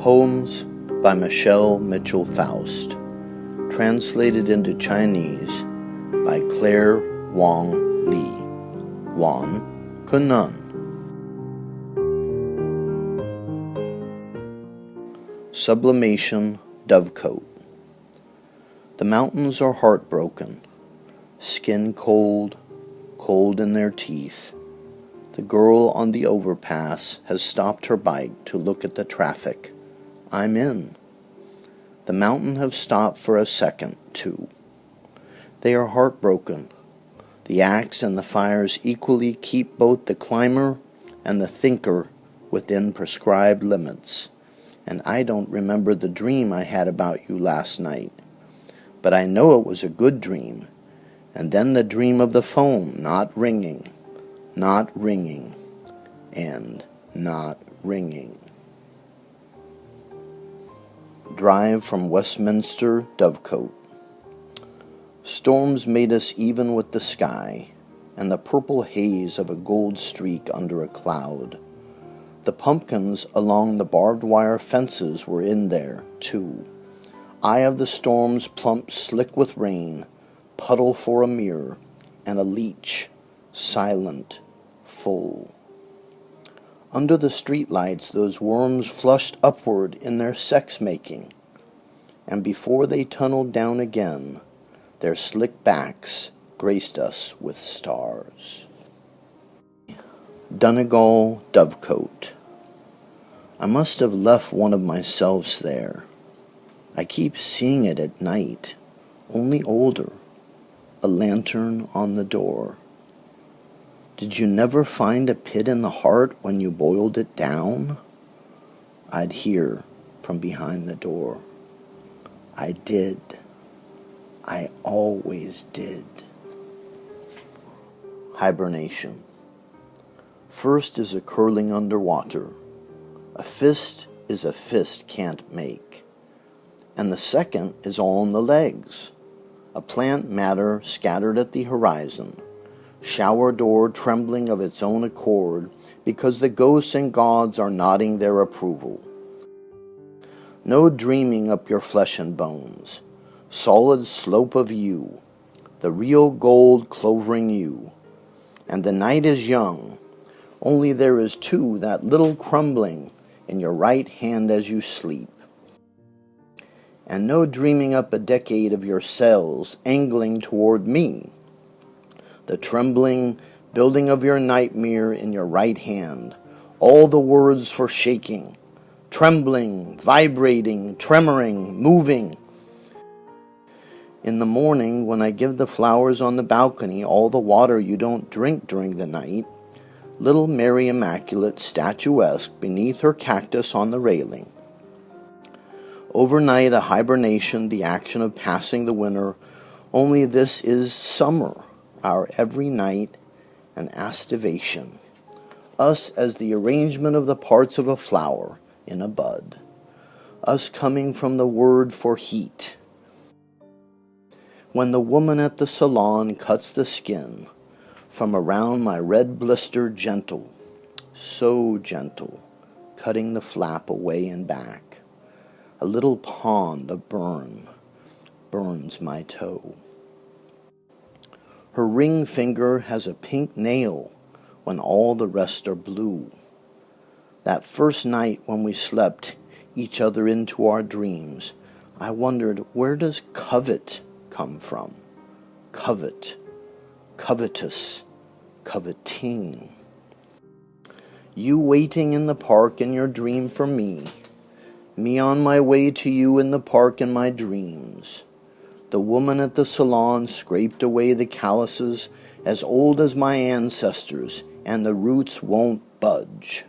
Poems by Michelle Mitchell Faust, translated into Chinese by Claire Wang-Lee. Wan Kunun. Sublimation Dovecote. The mountains are heartbroken, skin cold, cold in their teeth. The girl on the overpass has stopped her bike to look at the traffic. I'm in. The mountain have stopped for a second, too. They are heartbroken. The axe and the fires equally keep both the climber and the thinker within prescribed limits. And I don't remember the dream I had about you last night. But I know it was a good dream. And then the dream of the phone not ringing, and not ringing. Drive from Westminster Dovecote. Storms made us even with the sky, and the purple haze of a gold streak under a cloud. The pumpkins along the barbed wire fences were in there, too. Eye of the storms plump slick with rain, puddle for a mirror, and a leech, silent, full. Under the streetlights, those worms flushed upward in their sex-making, and before they tunneled down again, their slick backs graced us with stars. Donegal Dovecote. I must have left one of myselves there. I keep seeing it at night, only older, a lantern on the door. Did you never find a pit in the heart when you boiled it down? I'd hear from behind the door. I did. I always did. Hibernation. First is a curling underwater. A fist is a fist can't make. And the second is all in the legs. A plant matter scattered at the horizon. Shower door trembling of its own accord because the ghosts and gods are nodding their approval. No dreaming up your flesh and bones. Solid slope of you, the real gold clovering you. And the night is young, only there is too that little crumbling in your right hand as you sleep. And no dreaming up a decade of your cells angling toward me. The trembling, building of your nightmare in your right hand, all the words for shaking, trembling, vibrating, tremoring, moving. In the morning, when I give the flowers on the balcony all the water you don't drink during the night, little Mary Immaculate statuesque beneath her cactus on the railing. Overnight, a hibernation, the action of passing the winter, only this is summer. Our every night an aestivation, us as the arrangement of the parts of a flower in a bud, us coming from the word for heat. When the woman at the salon cuts the skin from around my red blister gentle, so gentle, cutting the flap away and back, a little pond of burn burns my toe. Her ring finger has a pink nail when all the rest are blue. That first night when we slept each other into our dreams, I wondered, where does covet come from? Covet, covetous, coveting. You waiting in the park in your dream for me on my way to you in the park in my dreams. The woman at the salon scraped away the calluses as old as my ancestors, and the roots won't budge.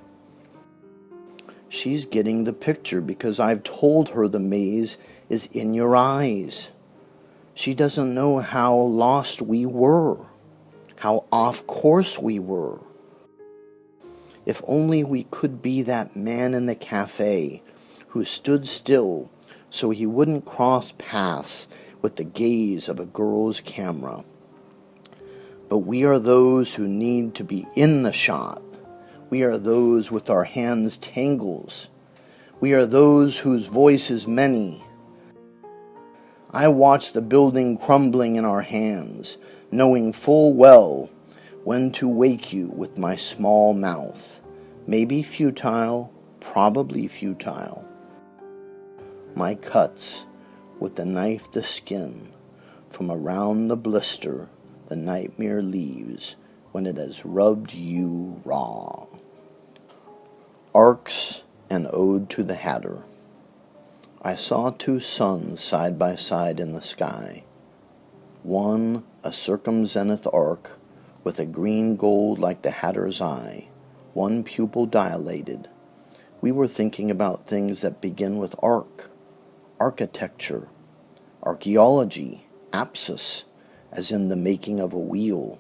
She's getting the picture because I've told her the maze is in your eyes. She doesn't know how lost we were, how off course we were. If only we could be that man in the cafe who stood still so he wouldn't cross paths with the gaze of a girl's camera. But we are those who need to be in the shot. We are those with our hands tangles. We are those whose voice is many. I watch the building crumbling in our hands, knowing full well when to wake you with my small mouth. Maybe futile, probably futile. My cuts with the knife the skin from around the blister the nightmare leaves when it has rubbed you raw. Arcs, an Ode to the Hatter. I saw two suns side by side in the sky. One a circumzenith arc with a green gold like the Hatter's eye, one pupil dilated. We were thinking about things that begin with arc, architecture, archaeology, apsis, as in the making of a wheel.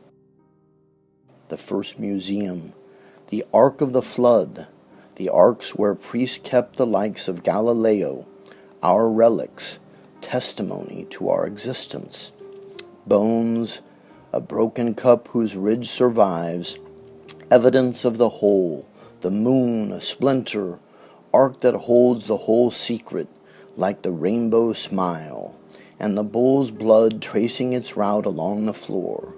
The first museum, the Ark of the Flood, the arks where priests kept the likes of Galileo, our relics, testimony to our existence. Bones, a broken cup whose ridge survives, evidence of the whole, the moon, a splinter, ark that holds the whole secret, like the rainbow smile, and the bull's blood tracing its route along the floor.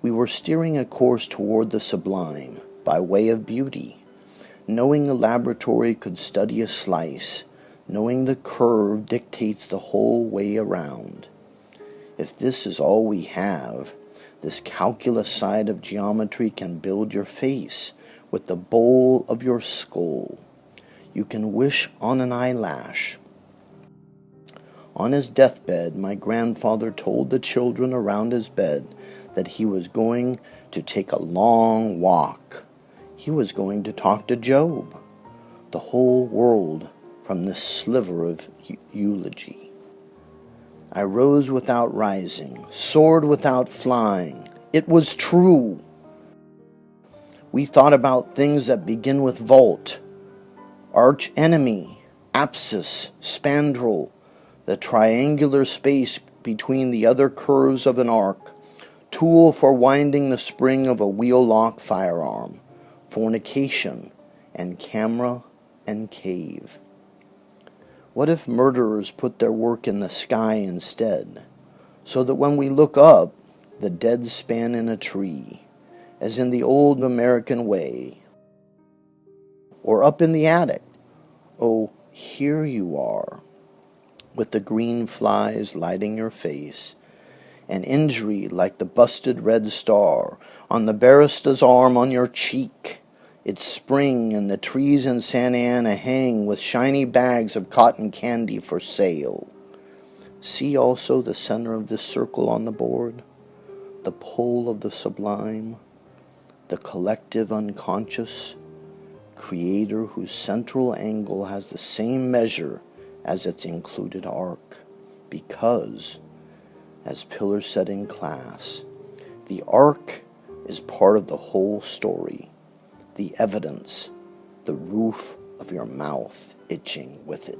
We were steering a course toward the sublime, by way of beauty, knowing a laboratory could study a slice, knowing the curve dictates the whole way around. If this is all we have, this calculus side of geometry can build your face with the bowl of your skull. You can wish on an eyelash. On his deathbed, my grandfather told the children around his bed that he was going to take a long walk. He was going to talk to Job, the whole world, from this sliver of eulogy. I rose without rising, soared without flying. It was true. We thought about things that begin with vault, arch enemy, apsis, spandrel, the triangular space between the other curves of an arc, tool for winding the spring of a wheel-lock firearm, fornication, and camera and cave. What if murderers put their work in the sky instead, so that when we look up, the dead span in a tree, as in the old American way, or up in the attic? Oh, here you are, with the green flies lighting your face, an injury like the busted red star on the barrister's arm on your cheek. It's spring, and the trees in Santa Ana hang with shiny bags of cotton candy for sale. See also the center of this circle on the board, the pole of the sublime, the collective unconscious, creator whose central angle has the same measure as its included arc, because, as Pillar said in class, the arc is part of the whole story, the evidence, the roof of your mouth itching with it.